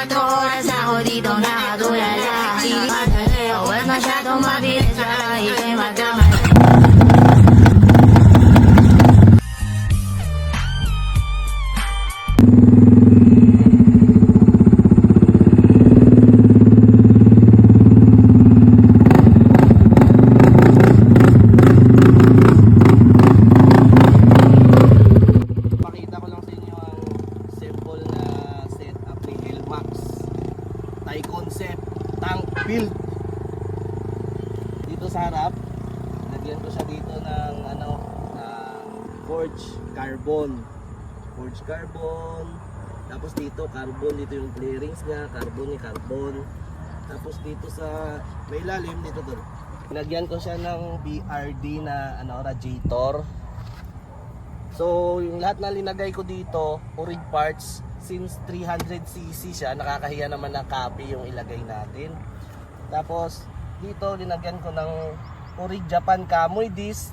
Oras na ako dito nakatulala. Di madali o at masyadong mabilis para ika'y magkamali. Pakita ko lang sa inyo ang simple na setup ni Hilmax Thai Concept Tank Build. Dito sa harap, lagyan ko siya dito ng forged carbon. Tapos dito carbon, dito yung clearings niya, carbon. Tapos dito sa may ilalim dito to. Lagyan ko siya ng BRD na radiator. So yung lahat na linagay ko dito, orig parts, since 300cc siya, nakakahiya naman na copy yung ilagay natin. Tapos dito linagyan ko ng orig Japan Kamoy disc.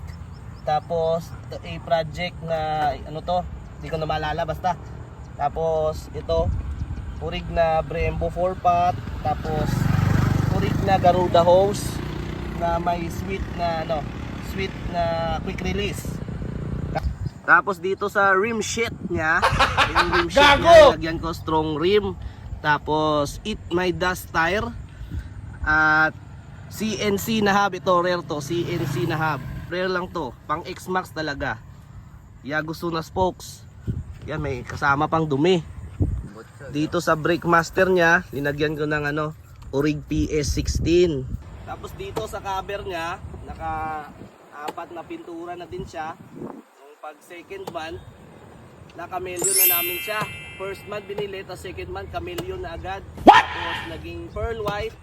Tapos a project na hindi ko na maalala basta. Tapos ito orig na Brembo 4-pot. Tapos orig na Garuda hose na may sweet na quick release. Tapos dito sa rim sheet niya, yung rim sheet niya, lagyan ko strong rim. Tapos It My Dust tire. At CNC na hub, ito rare to, CNC na hub. Rare lang to, pang X-Max talaga. Yagusuna spokes. Yan, may kasama pang dumi. Dito sa brake master niya, linagyan ko ng Orig PS16. Tapos dito sa cover niya, naka-apat na pintura na din siya. Pag second month, naka-million na namin siya. First month binili, tapos second month ka-million na agad. Tapos naging pearl white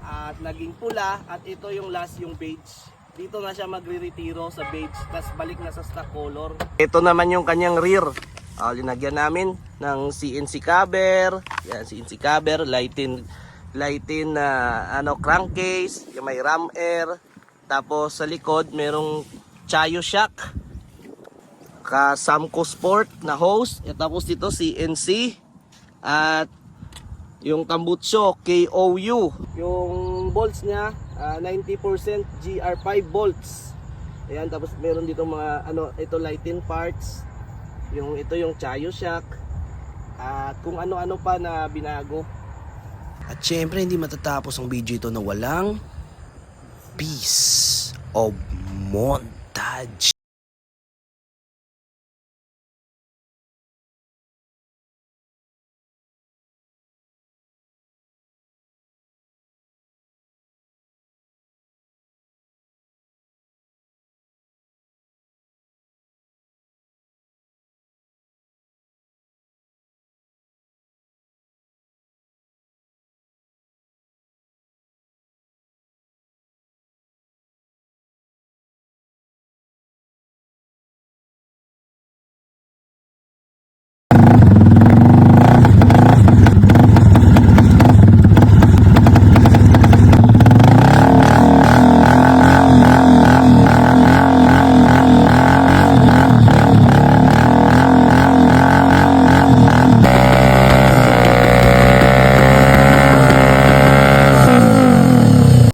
at naging pula, at ito yung last, yung beige. Dito na siya magre-retiro sa beige, tapos balik na sa stock color. Ito naman yung kanyang rear. Linagyan namin ng CNC cover. Yan, CNC cover, lightin na crankcase, yung may ram air. Tapos sa likod merong Chayo shock. Samco Sport na hose. At tapos dito CNC. At yung tambutso KOU. Yung bolts niya 90% GR5 bolts. Ayan, tapos meron dito mga ito lighting parts. Ito yung Chayo shock. At kung ano-ano pa na binago. At syempre hindi matatapos ang video ito na walang piece of montage.